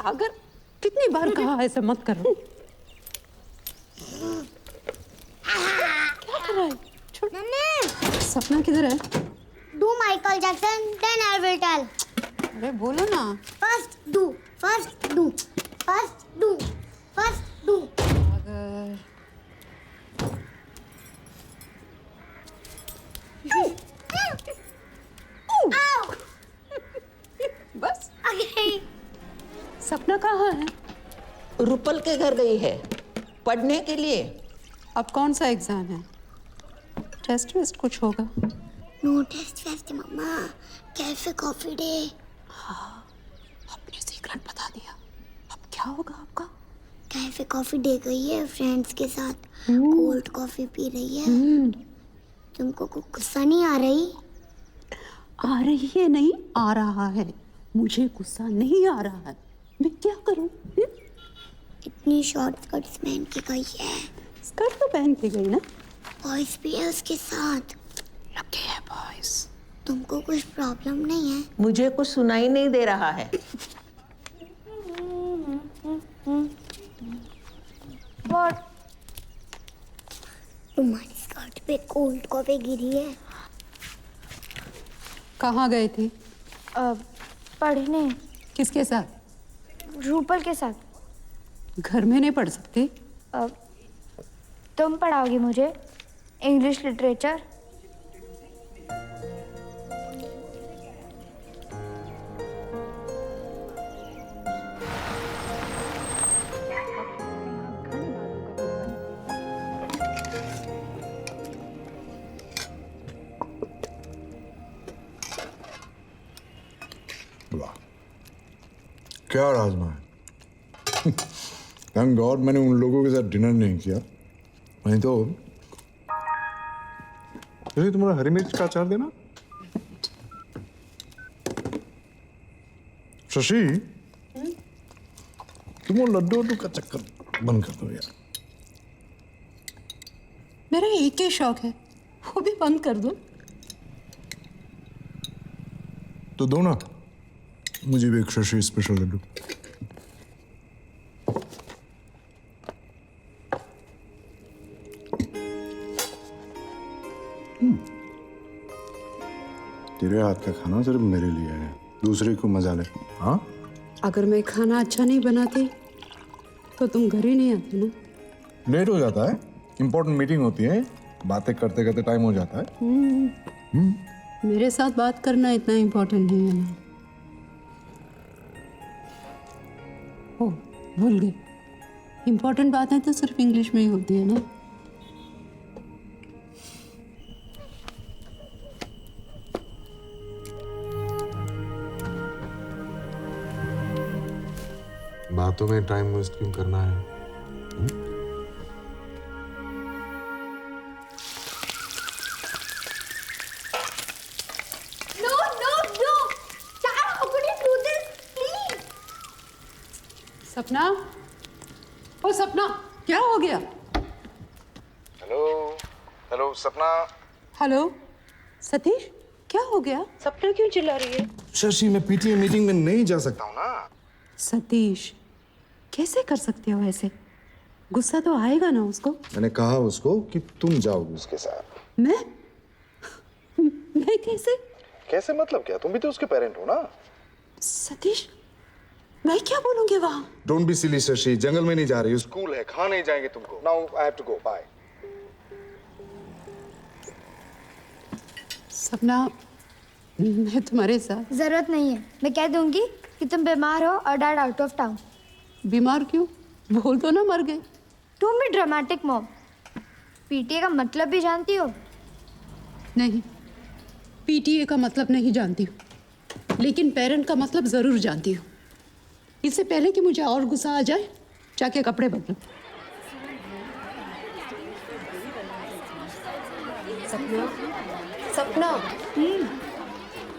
सागर, कितनी बार कहा है ऐसे मत करो। क्या कर रहा है? छोड़। सपना किधर है? Do Michael Jackson, then I will tell. अरे बोलो ना। First do. सागर। बस। Okay. सपना कहाँ है? रुपल के घर गई है पढ़ने के लिए। अब कौन सा एग्जाम है? टेस्ट वेस्ट कुछ होगा? No test fest, Mama. Cafe coffee day. अपने सीक्रेट बता दिया। अब क्या होगा आपका? कैफे कॉफी डे गई है फ्रेंड्स के साथ, कोल्ड कॉफी पी रही है। तुमको को गुस्सा नहीं आ रही? आ रही है नहीं, आ रहा है। मुझे गुस्सा नहीं आ रहा है। मैं क्या करूं? इतनी शॉर्ट स्कर्ट्स पहन के गई है। स्कर्ट तो पहन के गई ना। बॉयज भी है उसके साथ। लकी है बॉयज। तुमको कुछ प्रॉब्लम नहीं है? मुझे कुछ सुनाई नहीं दे रहा है। What? तुम्हारी स्कर्ट पे कोल्ड कॉफी गिरी है। कहाँ गए थे? पढ़ने। किसके साथ? रूपल के साथ। घर में नहीं पढ़ सकते? तुम पढ़ाओगी मुझे इंग्लिश लिटरेचर? वाह, क्या राजमा है। थैंक गॉड मैंने उन लोगों के साथ डिनर नहीं किया, नहीं तो तुम्हारा हरी मिर्च का अचार देना। शशि, तुम वो लड्डू का चक्कर बंद कर दो यार। मेरा एक ही शौक है, वो भी बंद कर दो। तो दो ना, मुझे भी एक शशि स्पेशल लड्डू। तेरे हाथ का खाना सिर्फ मेरे लिए है, दूसरे को मजा ले। हाँ, अगर मैं खाना अच्छा नहीं बनाती तो तुम घर ही नहीं आते ना। लेट हो जाता है, इंपॉर्टेंट मीटिंग होती है, बातें करते करते टाइम हो जाता है। मेरे साथ बात करना इतना इम्पोर्टेंट नहीं है ना। ओ, भूल गई, इम्पोर्टेंट बातें तो सिर्फ इंग्लिश में ही होती है ना। बातों में टाइम वेस्ट क्यों करना है? No. Dad, how could you do this? Please. सपना, ओ सपना, क्या हो गया? हेलो सपना। हेलो सतीश, क्या हो गया? सपना क्यों चिल्ला रही है? शशि, मैं पीटीए मीटिंग में नहीं जा सकता हूँ ना। सतीश, कैसे कर सकते हो ऐसे? गुस्सा तो आएगा ना उसको। मैंने कहा उसको कि तुम जाओगी उसके साथ। मैं कैसे? कैसे मतलब क्या? तुम भी तो उसके पेरेंट हो ना। सतीश, मैं क्या बोलूंगी वहां? डोंट बी सिली शशि, जंगल में नहीं जा रही, स्कूल है, खा नहीं जाएंगे तुमको। Now I have to go, bye. Sapna, मैं तुम्हारे साथ। जरूरत नहीं है, मैं कह दूंगी कि तुम बीमार हो और डैड आउट ऑफ टाउन। बीमार क्यों? बोल दो ना मर गए। तुम भी ड्रामेटिक मॉम। पीटीए का मतलब भी जानती हो? नहीं, पीटीए का मतलब नहीं जानती हूँ, लेकिन पेरेंट का मतलब जरूर जानती हूँ। इससे पहले कि मुझे और गुस्सा आ जाए, जाके कपड़े बदलो। सपना,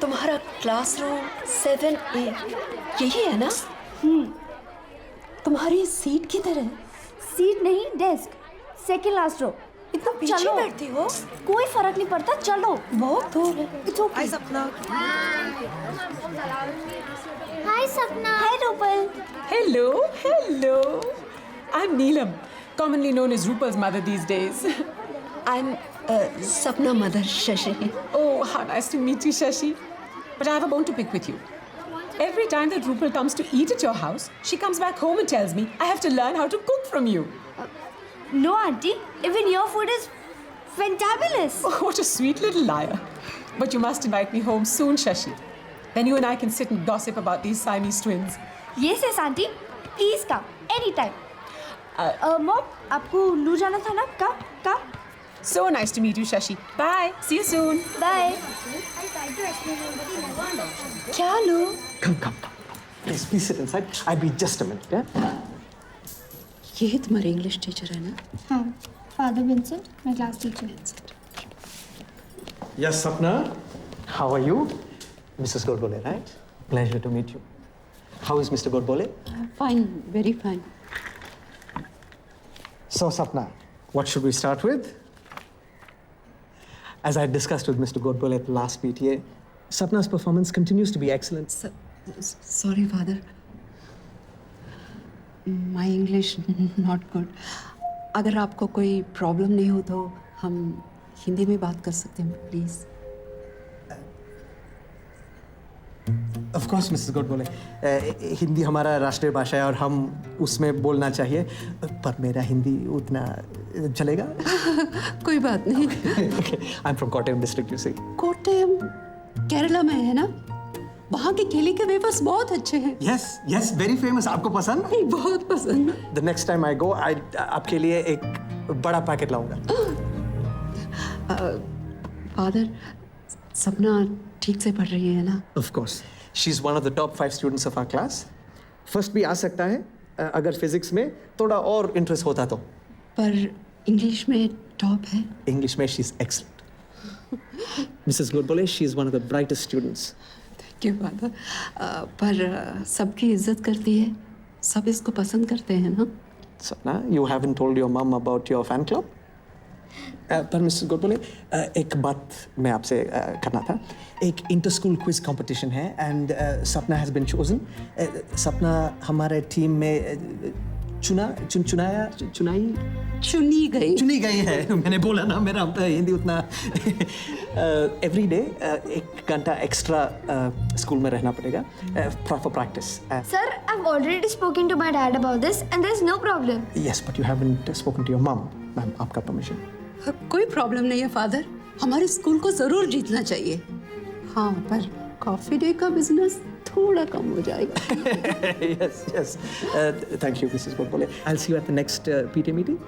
तुम्हारा क्लासरूम 7A यही है ना? तुम्हारी सीट किधर है? सीट नहीं, डेस्क, सेकंड लास्ट रो। इतना पीछे बैठती हो? कोई फर्क नहीं पड़ता, चलो। बहुत दूर है। It's okay. हाय सपना। Hi सपना। हाय Rupal. Hello, hello. I'm Neelam, commonly known as Rupal's mother these days. I'm Sapna mother, Shashi. Oh, how nice to meet you, Shashi. But I have a bone to pick with you. Every time that Rupal comes to eat at your house, she comes back home and tells me I have to learn how to cook from you. No, auntie. Even your food is fantabulous. Oh, what a sweet little liar. But you must invite me home soon, Shashi. Then you and I can sit and gossip about these Siamese twins. Yes, yes, auntie. Please come anytime. Mom, आपको लू जाना था ना? कब? So nice to meet you, Shashi. Bye. See you soon. Bye. क्या लो? Come. Please sit inside. I'll be just a minute, yeah? ये तुम्हारे English teacher है ना? हाँ, फादर विंसेंट, मैं class teacher. Yes, Sapna. How are you? Mrs. Godbole, right? Pleasure to meet you. How is Mr. Godbole? Fine, very fine. So, Sapna, what should we start with? As I discussed with Mr. Godbole at the last PTA, Sapna's performance continues to be excellent. Sorry, father. My English not good. अगर आपको कोई problem नहीं हो तो हम हिंदी में बात कर सकते हैं, please. Of course, Mrs. Godbole. Hindi हमारा राष्ट्रीय भाषा है और हम उसमें बोलना चाहिए, पर मेरा हिंदी उतना चलेगा? कोई बात नहीं। Okay, I'm from Kottayam district, you see. Kottayam Kerala में है ना? वहाँ के केले के वेफर्स बहुत अच्छे हैं। Yes, very famous. आपको पसंद? बहुत पसंद। The next time I go, आपके लिए एक बड़ा पैकेट लाऊंगा। फादर, सपना ठीक से पढ़ रही है ना? Of course. She's one of the top 5 students of our class. First भी आ सकता है अगर फिजिक्स में थोड़ा और इंटरेस्ट होता तो। पर इंग्लिश में टॉप है। इंग्लिश में she's excellent. Mrs. Godbole, she's one of the brightest students. Thank you father. पर सबकी इज्जत करती है, सब इसको पसंद करते हैं ना? Sapna, you haven't told your mom about your fan club? पर मिसेस गोडबोले, एक बात मैं आपसे करना था। एक इंटर स्कूल क्विज कंपटीशन है एंड सपना हैज बीन चोजन। सपना हमारे टीम में चुनी गई है। मैंने बोला ना, मेरा हिंदी उतना। एवरी डे 1 घंटा एक्स्ट्रा स्कूल में रहना पड़ेगा, proper practice. Sir, I've already spoken to my dad about this and there's no problem. Yes, but you haven't spoken to your mom. Ma'am, आपका परमिशन? कोई प्रॉब्लम नहीं है फादर, हमारे school को जरूर जीतना चाहिए। हाँ, पर कॉफी डे का बिजनेस थोड़ा कम हो जाएगा। yes. Thank you, Mrs. Godbole. I'll see you at the next PTA meeting.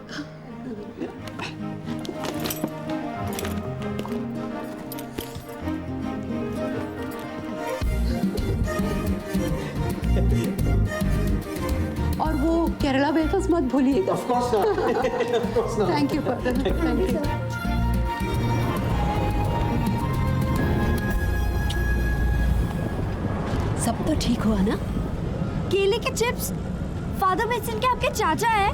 और वो केरला वेफर्स मत भूलिएगा। Of course not. Thank you father, thank you. सब तो ठीक हुआ ना? केले के चिप्स फादर विंसेंट के आपके चाचा है।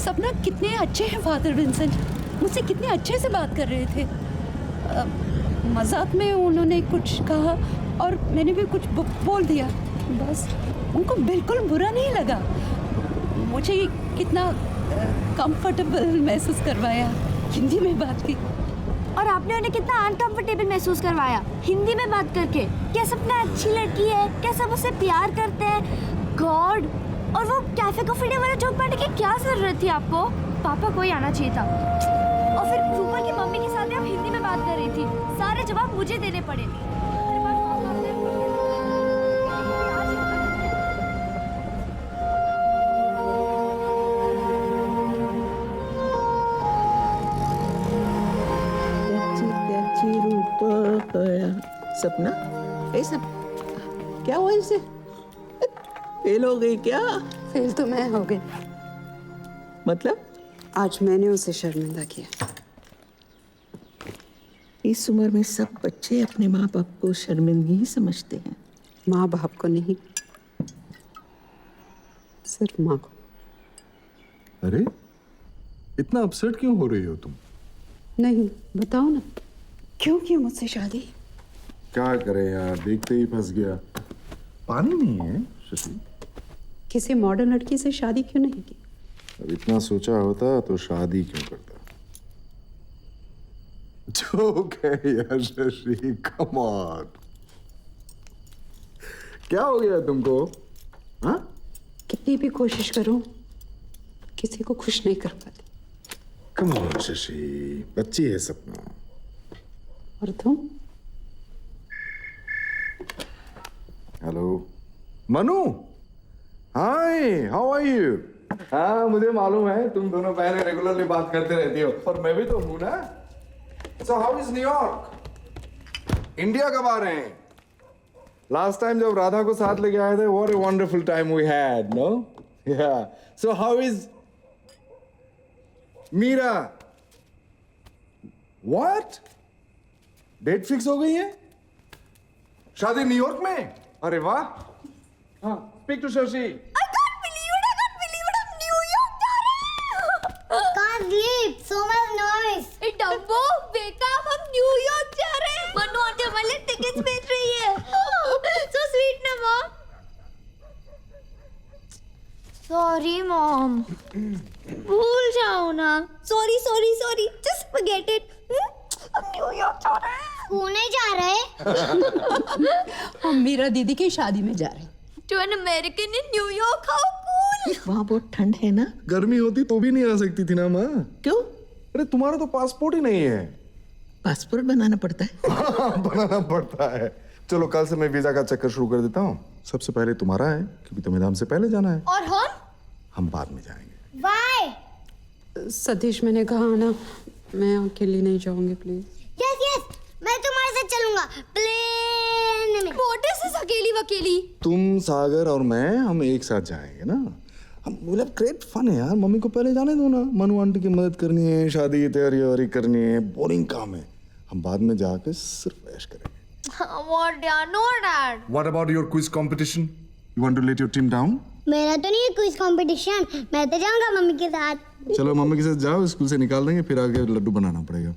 सपना कितने अच्छे हैं फादर विंसेंट, मुझसे कितने अच्छे से बात कर रहे थे। मजाक में उन्होंने कुछ कहा और मैंने भी कुछ बोल दिया, बस उनको बिल्कुल बुरा नहीं लगा। मुझे कितना कंफर्टेबल महसूस करवाया, हिंदी में बात की। और आपने उन्हें कितना अनकंफर्टेबल महसूस करवाया हिंदी में बात करके। क्या सपना अच्छी लड़की है, क्या सब उसे प्यार करते हैं। गॉड, और वो कैफे कॉफी डे वाला जोक मारने की क्या जरूरत थी आपको? पापा को ही आना चाहिए था। और फिर रूपल की मम्मी के साथ भी आप हिंदी में बात कर रही थी, सारे जवाब मुझे देने पड़े। सपना, ए सब क्या हुआ इसे? फेल हो गई क्या? फेल तो मैं हो गई। मतलब? आज मैंने उसे शर्मिंदा किया। इस उम्र में सब बच्चे अपने माँ बाप को शर्मिंदगी ही समझते हैं। माँ बाप को नहीं, सिर्फ माँ को। अरे इतना अपसेट क्यों हो रही हो तुम? नहीं, बताओ ना, क्यों की मुझसे शादी? क्या करे यार, देखते ही फंस गया। पानी नहीं है शशि। किसी मॉडर्न लड़की से शादी क्यों नहीं की? अब इतना सोचा होता तो शादी क्यों करता? जोक है यार शशि, कम ऑन। क्या हो गया तुमको? हाँ? कितनी भी कोशिश करूं किसी को खुश नहीं कर पाती। कम ऑन शशि, बच्ची है सपना। और तुम? Hello Manu, hi, how are you? हाँ मुझे मालूम है तुम दोनों बहनें रेगुलरली बात करते रहती हो, और मैं भी तो हूं ना। सो हाउ इज न्यूयॉर्क? इंडिया कब आ रहे हैं? लास्ट टाइम जब राधा को साथ लेके आए थे, what a wonderful time we had, no? Yeah so how is Meera? What? Date fix हो गई है? शादी न्यूयॉर्क में? अरे वाह। हाँ, speak to Shashi. Can't sleep. So much noise. Dabbo wake up, हम न्यूयॉर्क जा रहे हैं। मनु आंटी हमारे लिए टिकट्स बेच रही है। So sweet ना मॉम। Sorry mom. भूल जाओ ना। Sorry. Just forget it. हम न्यूयॉर्क जा रहे हैं। पुणे जा रहे? हम मीरा दीदी की शादी में जा रहे हैं। To an American in New York, how cool! वहाँ बहुत ठंड है ना? गर्मी होती तो भी नहीं आ सकती थी ना माँ। क्यों? अरे तुम्हारा तो पासपोर्ट ही नहीं है। पासपोर्ट बनाना पड़ता है। बनाना पड़ता है। चलो कल से मैं वीजा का चक्कर शुरू कर देता हूँ। सबसे पहले तुम्हारा है, क्योंकि तुम्हें हमसे पहले जाना है। और हम बाद में जाएंगे। Why? सतीश, मैंने कहा ना मैं अकेली नहीं जाऊंगी, प्लीज। Yes. मैं तुम्हारे साथ चलूंगा प्लेन में। What is this अकेली वकेली? तुम, सागर और मैं, हम एक साथ जाएंगे ना। हम मतलब ग्रेट फन है यार। मम्मी को पहले जाने दो ना। मनु आंटी की मदद करनी है, शादी की तैयारी करनी है, बोरिंग काम है। हम बाद में जाकर सिर्फ ऐश करेंगे। What dad? No dad. What about your quiz competition? You want to let your team down? मेरा तो नहीं है क्विज कंपटीशन, मैं तो जाऊंगा मम्मी के साथ। चलो मम्मी के साथ जाओ, स्कूल से निकाल देंगे, फिर आगे लड्डू बनाना पड़ेगा।